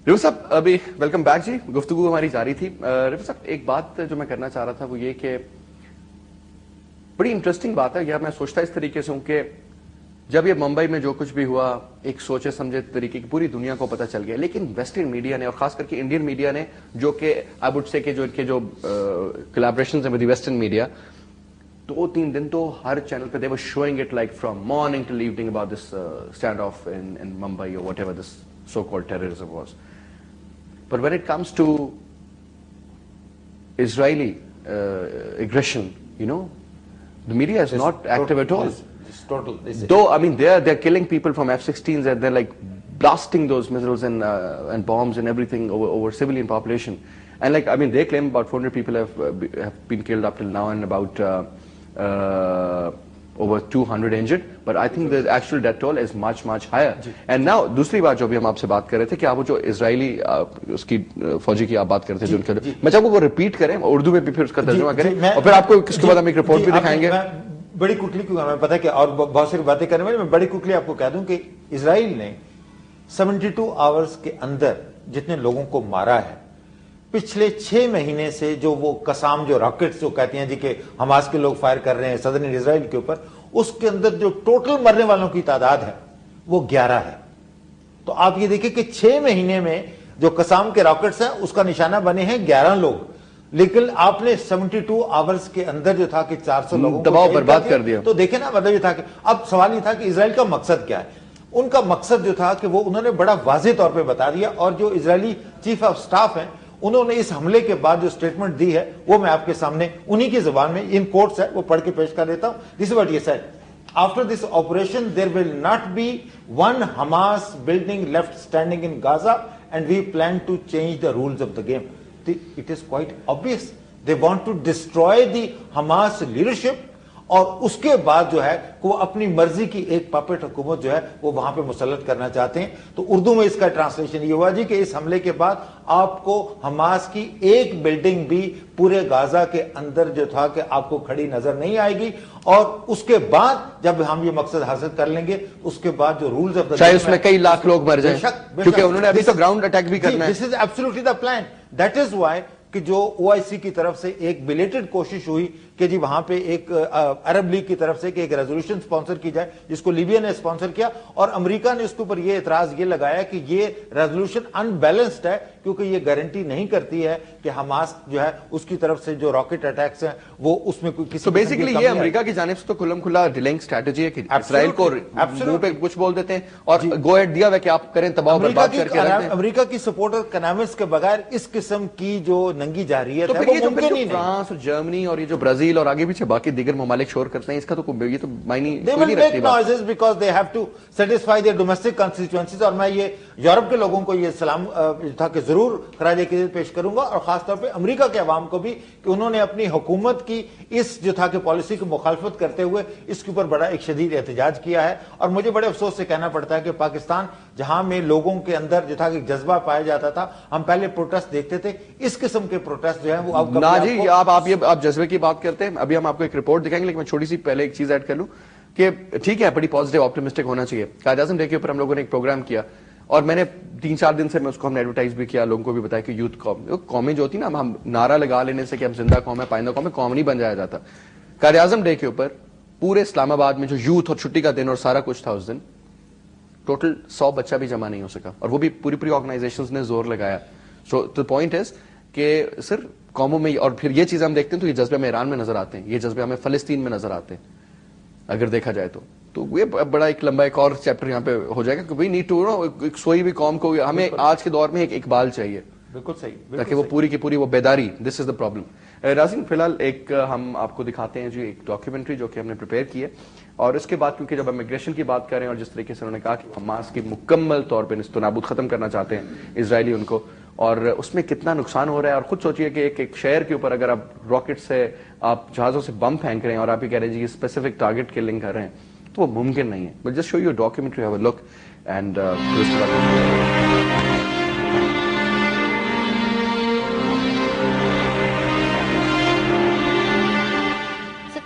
رفیق صاحب ابھی welcome back جی. گفتگو ہماری جاری تھی. رفیق صاحب ایک بات جو میں کرنا چاہ رہا تھا وہ یہ کہ بڑی انٹرسٹنگ بات ہے. یا میں سوچتا اس طریقے سے ہوں کہ جب یہ ممبئی میں جو کچھ بھی ہوا ایک سوچے سمجھے طریقے کی پوری دنیا کو پتہ چل گیا, لیکن ویسٹرن میڈیا نے اور خاص کر کے انڈین میڈیا نے جو کہ آئی وڈ سے کہ جو ان کے جو کولیبریشنز ہیں ود دی ویسٹرن میڈیا, 2-3 دن تو ہر چینل پہ they were showing it like from morning till evening about this standoff in Mumbai or whatever this so-called terrorism was. But when it comes to Israeli aggression, you know, the media is not active at all. It's total. Though, I mean, they're killing people from F-16s and they're like blasting those missiles and bombs and everything over civilian population. And like, I mean, they claim about 400 people have been killed up till now and about over 200 injured. But I think the actual death toll is much, much higher. And now, دوسری بات جو بھی ہم آپ سے بات کر رہے تھے کہ آپ جو اسرائیلی اس کی فوجی کی آپ بات کرتے تھے جو ان کے, میں چاہوں وہ ریپیٹ کریں اردو میں بھی پھر اس کا ترجمہ کریں اور پھر آپ کو اس کے بعد ہم ایک رپورٹ بھی دکھائیں گے. بڑی کوکلی کیوں ہمیں پتا کہ اور بہت ساری باتیں کرنے والے, میں بڑی کوکلی آپ کو کہہ دوں کہ اسرائیل نے 72 آورز کے اندر جتنے لوگوں کو مارا ہے, پچھلے 6 مہینے سے جو وہ قسام جو راکٹس جو کہتے ہیں جی کہ حماس کے لوگ فائر کر رہے ہیں صدر اسرائیل کے اوپر, اس کے اندر جو ٹوٹل مرنے والوں کی تعداد ہے وہ 11 ہے. تو آپ یہ دیکھیں کہ 6 مہینے میں جو قسام کے راکٹس ہیں اس کا نشانہ بنے ہیں 11 لوگ, لیکن آپ نے 72 آورز کے اندر جو تھا کہ 400 لوگوں کو برباد کر دیا. تو دیکھیں نا, مطلب یہ تھا کہ اب سوال یہ تھا کہ اسرائیل کا مقصد کیا ہے. ان کا مقصد جو تھا کہ وہ انہوں نے بڑا واضح طور پہ بتا دیا, اور جو اسرائیلی چیف آف سٹاف ہیں انہوں نے اس حملے کے بعد جو سٹیٹمنٹ دی ہے وہ میں آپ کے سامنے انہی کی زبان میں ان کوٹس ہے وہ پڑھ کے پیش کر دیتا ہوں. This is what he said. After this operation there will not be one Hamas building left standing in Gaza and we plan to change the rules of the game. It is quite obvious. They want to destroy the Hamas leadership اور اس کے بعد جو ہے وہ اپنی مرضی کی ایک پاپٹ حکومت جو ہے وہ وہاں پہ مسلط کرنا چاہتے ہیں. تو اردو میں اس کا ٹرانسلیشن یہ ہوا جی کہ اس حملے کے بعد آپ کو حماس کی ایک بلڈنگ بھی پورے غازہ کے اندر جو تھا کہ آپ کو کھڑی نظر نہیں آئے گی, اور اس کے بعد جب ہم یہ مقصد حاصل کر لیں گے اس کے بعد جو رولز آف چاہے اس میں کئی لاکھ لوگ مر جائیں کیونکہ انہوں نے ابھی تو گراؤنڈ اٹیک بھی کرنا ہے. This is absolutely the plan. That is why کہ جو OIC کی طرف سے ایک بیلیٹڈ کوشش ہوئی کہ جی وہاں پہ ایک عرب لیگ کی طرف سے کہ ایک ریزولوشن سپانسر کی جائے جس کو لیبیا نے سپانسر کیا, اور امریکہ نے اس کے اوپر یہ اعتراض یہ لگایا کہ یہ ریزولوشن ان بیلنسڈ ہے کیونکہ یہ گارنٹی نہیں کرتی ہے کہ حماس جو ہے اس کی طرف سے جو راکٹ اٹیکس ہیں وہ اس میں کوئی کسی. تو بیسیکلی یہ امریکہ کی جانب سے تو کھلم کھلا ڈیلنگ اسٹریٹجی ہے کہ اسرائیل کو منہ پہ کچھ بول دیتے ہیں اور گو ایڈ دیا ہوا کہ آپ کریں تباہ و برباد کر کے رکھیں. امریکہ کی سپورٹ اور کنامس کے بغیر اس قسم کی جو ننگی جارحیت ہے وہ ممکن ہی نہیں. فرانس اور جرمنی اور یہ جو برازیل اور آگے پیچھے باقی دیگر ممالک شور کرتے ہیں اس کا تو یہ تو معنی نہیں رکھتی. noises because they have to satisfy their domestic constituencies. اور میں یہ یورپ کے لوگوں کو یہ سلام تھا کہ ضرور خراج عقیدت پیش کروں گا, اور خاص طور پہ امریکہ کے عوام کو بھی, کہ انہوں نے اپنی حکومت کی اس جو تھا کہ پالیسی کی مخالفت کرتے ہوئے اس کے اوپر بڑا ایک شدید احتجاج کیا ہے. اور مجھے بڑے افسوس سے کہنا پڑتا ہے کہ پاکستان جہاں میں لوگوں کے اندر جو تھا کہ جذبہ پایا جاتا تھا, ہم پہلے پروٹیسٹ دیکھتے تھے, اس قسم کے پروٹیسٹ جو ہیں وہ اب نا جی آپ جذبے کی بات کرتے ہیں. ابھی ہم آپ کو ایک رپورٹ دکھائیں گے, لیکن میں چھوٹی سی پہلے ایک چیز ایڈ کر لوں کہ ٹھیک ہے بڑی پازیٹیو آپٹیمسٹک ہونا چاہیے. قائد اعظم ڈے کے اوپر ہم لوگوں نے ایک پروگرام کیا اور میں نے 3-4 دن سے میں اس کو ہم نے ایڈورٹائز بھی کیا, لوگوں کو بھی بتایا کہ یوتھ قومیں جو ہوتی نا, ہم نعرہ لگا لینے سے کہ ہم زندہ قوم ہے پائندہ قوم ہے, قوم نہیں بن جایا جاتا. قائد اعظم ڈے کے اوپر پورے اسلام آباد میں جو یوتھ اور چھٹی کا دن اور سارا کچھ تھا اس دن, ٹوٹل 100 بچہ بھی جمع نہیں ہو سکا, اور وہ بھی پوری آرگنائزیشنز نے زور لگایا. سو دی پوائنٹ از کہ صرف قوموں میں, اور پھر یہ چیز ہم دیکھتے ہیں تو یہ جذبے ہمیں ایران میں نظر آتے ہیں, یہ جذبے ہمیں فلسطین میں نظر آتے ہیں اگر دیکھا جائے تو یہ بڑا ایک لمبا ایک اور چیپٹر یہاں پہ ہو جائے گا کہ وی نیڈ ٹو نو, سوئی بھی قوم کو ہمیں آج کے دور میں ایک اقبال چاہیے. بالکل صحیح, تاکہ وہ پوری کی پوری وہ بیداری. دس از دا پرابلم. رازین فی الحال ایک ہم آپ کو دکھاتے ہیں جی ایک ڈاکیومنٹری جو کہ ہم نے پریپیئر کی ہے, اور اس کے بعد کیونکہ جب امیگریشن کی بات کریں اور جس طریقے سے انہوں نے کہا کہ حماس کی مکمل طور پہ نیست و نابود ختم کرنا چاہتے ہیں اسرائیلی ان کو, اور اس میں کتنا نقصان ہو رہا ہے. اور خود سوچئے کہ ایک شہر کے اوپر اگر آپ راکٹ سے آپ جہازوں سے بم پھینک رہے ہیں اور آپ یہ کہہ رہے ہیں جی یہ اسپیسیفک ٹارگٹ کلنگ کر رہے ہیں, تو وہ ممکن نہیں ہے. But just show you documentary, have a look and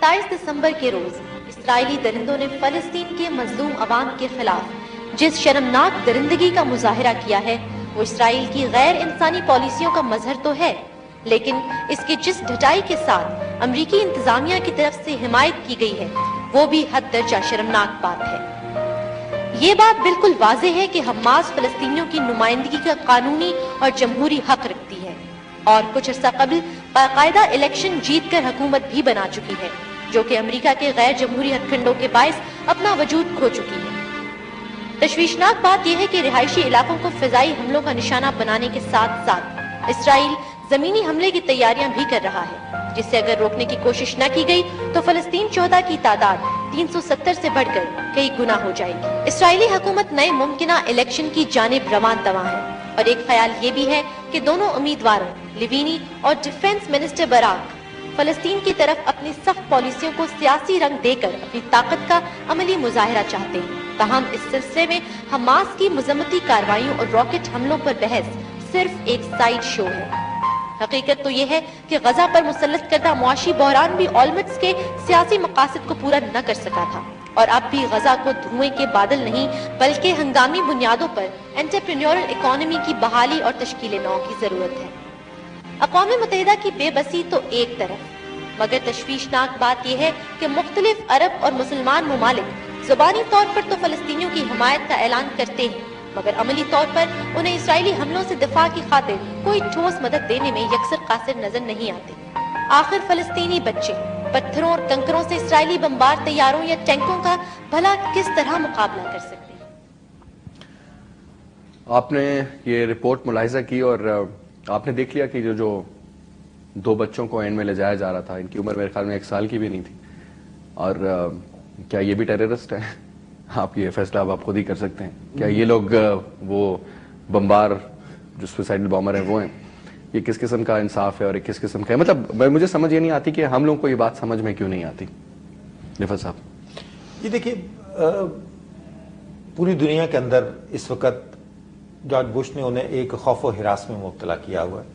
27 دسمبر کے روز اسرائیلی درندوں نے فلسطین کے مظلوم عوام کے خلاف جس شرمناک درندگی کا مظاہرہ کیا ہے وہ اسرائیل کی غیر انسانی پالیسیوں کا مظہر تو ہے، لیکن اس کے جس ڈھٹائی کے ساتھ امریکی انتظامیہ کی طرف سے حمایت کی گئی ہے وہ بھی حد درجہ شرمناک بات ہے۔ یہ بات بالکل واضح ہے کہ حماس فلسطینیوں کی نمائندگی کا قانونی اور جمہوری حق رکھتی ہے اور کچھ عرصہ قبل باقاعدہ الیکشن جیت کر حکومت بھی بنا چکی ہے، جو کہ امریکہ کے غیر جمہوری ہتھ کنڈوں کے باعث اپنا وجود کھو چکی ہے۔ تشویشناک بات یہ ہے کہ رہائشی علاقوں کو فضائی حملوں کا نشانہ بنانے کے ساتھ ساتھ اسرائیل زمینی حملے کی تیاریاں بھی کر رہا ہے، جس سے اگر روکنے کی کوشش نہ کی گئی تو فلسطین شہداء کی تعداد 370 سے بڑھ کر کئی گنا ہو جائے گی۔ اسرائیلی حکومت نئے ممکنہ الیکشن کی جانب رواں دواں ہے، اور ایک خیال یہ بھی ہے کہ دونوں امیدواروں لیوینی اور ڈیفنس منسٹر براک فلسطین کی طرف اپنی سخت پالیسیوں کو سیاسی رنگ دے کر اپنی طاقت کا عملی مظاہرہ چاہتے ہیں۔ تاہم اس سلسلے میں حماس کی مذمتی کارروائیوں اور راکٹ حملوں پر بحث صرف ایک سائیڈ شو ہے۔ حقیقت تو یہ ہے کہ غزہ پر مسلط کردہ معاشی بحران بھی آلمٹس کے سیاسی مقاصد کو پورا نہ کر سکا تھا، اور اب بھی غزہ کو دھوئیں کے بادل نہیں بلکہ ہنگامی بنیادوں پر انٹرپرینیورل اکانومی کی بحالی اور تشکیل نو کی ضرورت ہے۔ اقوام متحدہ کی بے بسی تو ایک طرف، مگر تشویشناک بات یہ ہے کہ مختلف عرب اور مسلمان ممالک زبانی طور پر تو فلسطینیوں کی حمایت کا اعلان کرتے ہیں، مگر عملی طور پر انہیں اسرائیلی حملوں سے دفاع کی خاطر کوئی ٹھوس مدد دینے میں یکسر قاصر نظر نہیں آتے۔ آخر فلسطینی بچے پتھروں اور کنکروں سے اسرائیلی بمبار طیاروں یا ٹینکوں کا بھلا کس طرح مقابلہ کر سکتے ہیں؟ آپ نے یہ رپورٹ ملاحظہ کی اور آپ نے دیکھ لیا کہ جو دو بچوں کو اینڈ میں لے جایا جا رہا تھا، ان کی عمر میرے خیال میں 1 سال کی بھی نہیں تھی، اور کیا یہ بھی ٹیررسٹ ہیں؟ آپ یہ فیصلہ اب آپ خود ہی کر سکتے ہیں۔ کیا یہ لوگ وہ بمبار جو سوسائڈل بامر ہیں وہ ہیں؟ یہ کس قسم کا انصاف ہے اور کس قسم کا ہے؟ مطلب مجھے سمجھ یہ نہیں آتی کہ ہم لوگوں کو یہ بات سمجھ میں کیوں نہیں آتی؟ رفعت صاحب، یہ دیکھیے، پوری دنیا کے اندر اس وقت جارج بش نے انہیں ایک خوف و ہراس میں مبتلا کیا ہوا ہے،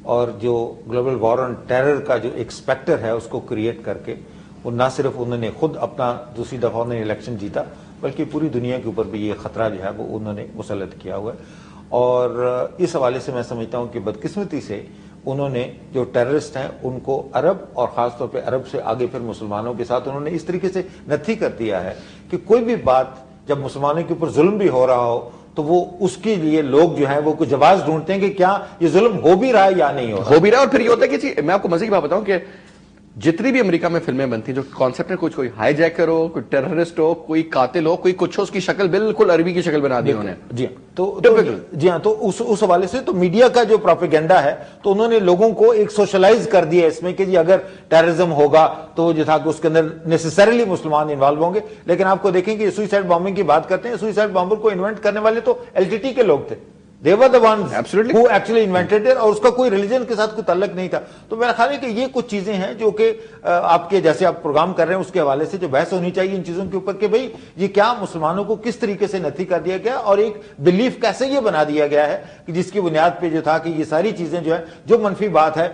اور جو گلوبل وار آن ٹیرر کا جو ایک اسپیکٹر ہے اس کو کریٹ کر کے وہ نہ صرف انہوں نے خود اپنا دوسری دفعہ انہوں نے الیکشن جیتا، بلکہ پوری دنیا کے اوپر بھی یہ خطرہ جو ہے وہ انہوں نے مسلط کیا ہوا ہے۔ اور اس حوالے سے میں سمجھتا ہوں کہ بدقسمتی سے انہوں نے جو ٹیررسٹ ہیں ان کو عرب اور خاص طور پہ عرب سے آگے پھر مسلمانوں کے ساتھ انہوں نے اس طریقے سے نتھی کر دیا ہے کہ کوئی بھی بات جب مسلمانوں کے اوپر ظلم بھی ہو رہا ہو تو وہ اس کے لیے لوگ جو ہیں وہ کچھ جواز ڈھونڈتے ہیں کہ کیا یہ ظلم ہو بھی رہا ہے یا نہیں ہو بھی رہا ہے۔ اور پھر یہ ہوتا ہے کہ میں آپ کو مزے کی بات بتاؤں کہ جتنی بھی امریکہ میں فلمیں بنتی ہیں جو کانسیپٹ ہے، کوئی ہائی جیکر ہو، کوئی ٹیررسٹ ہو، کوئی قاتل ہو، کوئی کچھ ہو، اس کی شکل بالکل عربی کی شکل بنا دی انہوں نے۔ جی ہاں، تو اس حوالے سے تو میڈیا کا جو پروپیگنڈا ہے تو انہوں نے لوگوں کو ایک سوشلائز کر دیا اس میں کہ جی اگر ٹیررزم ہوگا تو جو تھا کہ اس کے اندر نیسیسریلی مسلمان انوالو ہوں گے۔ لیکن آپ کو دیکھیں کہ سوئسائڈ بامبنگ کی بات کرتے ہیں، سوئسائڈ بامبر کو انوینٹ کرنے والے تو LTT کے لوگ تھے، they were the ones who actually invented it، اور اس کا کوئی ریلیجن کے ساتھ کوئی تعلق نہیں تھا۔ تو میرا خیال ہے کہ یہ کچھ چیزیں ہیں جو کہ آپ کے جیسے آپ پروگرام کر رہے ہیں اس کے حوالے سے جو بحث ہونی چاہیے ان چیزوں کے اوپر کہ بھئی یہ کیا مسلمانوں کو کس طریقے سے نتھی کر دیا گیا اور ایک بلیف کیسے یہ بنا دیا گیا ہے کہ جس کی بنیاد پہ جو تھا کہ یہ ساری چیزیں جو ہے جو منفی بات ہے